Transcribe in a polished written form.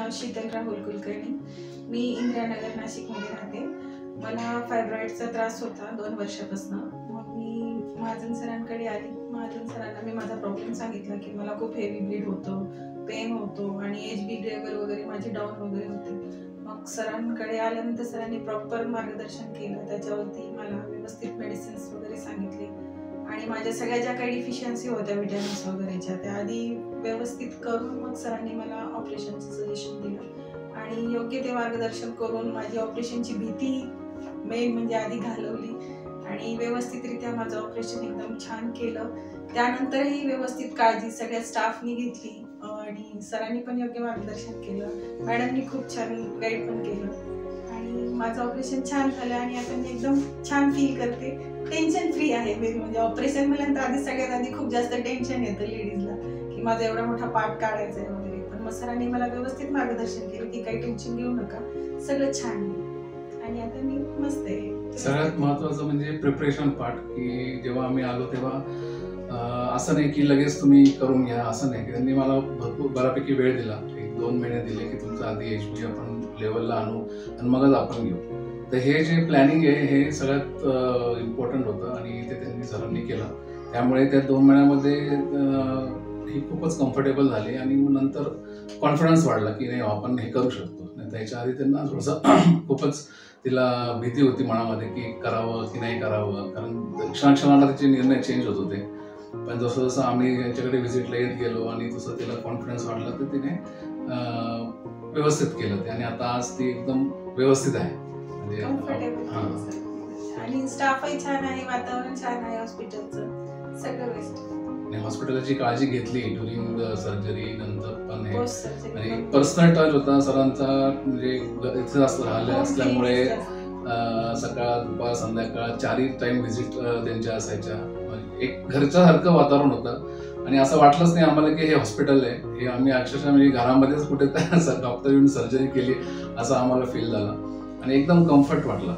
नाव शीतल राहुल कुलकर्णी. मी इंदिरानगर नाशिकमध्ये राहते. मला फायब्रॉइडचा त्रास होता 2 वर्षापासून. मग मी महाजन सरांकडे आली. महाजन सरांना मी माझा प्रॉब्लेम सांगितला की मला खूप हेवी ब्लीड होतो, पेन होतो आणि HB लेवल वगैरे माझी डाऊन वगैरे होते. मग सरांकडे आल्यानंतर सरांनी प्रॉपर मार्गदर्शन केलं. त्याच्यावरती मला व्यवस्थित मेडिसिन्स वगैरे सांगितले आणि माझ्या सगळ्या ज्या काही डिफिशियन्सी होत्या विटॅमिन्स वगैरेच्या त्या आधी व्यवस्थित करून मग सरांनी मला ऑपरेशनचं सजेशन दिलं आणि योग्य ते मार्गदर्शन करून माझी ऑपरेशनची भीती मेन म्हणजे आधी घालवली आणि व्यवस्थितरित्या माझं ऑपरेशन एकदम छान केलं. त्यानंतरही व्यवस्थित काळजी सगळ्या स्टाफनी घेतली आणि सरांनी पण योग्य मार्गदर्शन केलं. मॅडमनी खूप छान गाईड पण केलं आणि माझं ऑपरेशन छान झालं आणि आता मी एकदम छान फील करते. टेन्शन फ्री आहे मेन म्हणजे. ऑपरेशन म्हणल्यानंतर आधी सगळ्यात आधी खूप जास्त टेन्शन येतं लेडीजला की माझा एवढा मोठा पार्ट काढायचा आहे वगैरे. पण मग सरांनी मला व्यवस्थित मार्गदर्शन केलं की काही टेन्शन घेऊ नका, सगळं छान आहे आणि आता मी मस्त आहे. सगळ्यात महत्त्वाचं म्हणजे प्रिपरेशन पार्ट, की जेव्हा आम्ही आलो तेव्हा असं नाही की लगेच तुम्ही करून घ्या, असं नाही की त्यांनी मला भरपूर बऱ्यापैकी वेळ दिला. 1-2 महिने दिले की तुमचं आधी HB आपण लेवलला आणू आणि मगच आपण घेऊ. तर हे जे प्लॅनिंग आहे हे सगळ्यात इम्पॉर्टंट होतं आणि ते त्यांनी सरांनी केलं. त्यामुळे त्या 2 महिन्यामध्ये ही खूपच कम्फर्टेबल झाली आणि मग नंतर कॉन्फिडन्स वाढला की नाही आपण हे करू शकतो. नाही त्याच्या आधी त्यांना थोडंसं खूपच तिला भीती होती मनामध्ये की करावं की नाही करावं, कारण क्षणाक्षणाला त्याचे निर्णय चेंज होत होते. पण जसं जसं आम्ही यांच्याकडे व्हिजिटला येत गेलो आणि तसं तिला कॉन्फिडन्स वाढला तर तिने व्यवस्थित केलं ते आणि आता आज ती एकदम व्यवस्थित आहे. म्हणजे आणि स्टाफही छान आहे, वातावरण छान आहे हॉस्पिटलचं, सगळं बेस्ट. आणि हॉस्पिटलची काळजी घेतली ड्युरिंग सर्जरी नंतर पण हे आणि पर्सनल टच होता सरांचा. म्हणजे इथे राहिले असल्यामुळे सकाळ दुपार संध्याकाळ 4ही टाइम व्हिजिट त्यांच्या असायच्या. एक घरच्यासारखं वातावरण होतं आणि असं वाटलंच नाही आम्हाला की हे हॉस्पिटल आहे. हे आम्ही अक्षरशः म्हणजे घरामध्येच कुठे डॉक्टर येऊन सर्जरी केली असं आम्हाला फील झालं आणि एकदम कम्फर्ट वाटलं.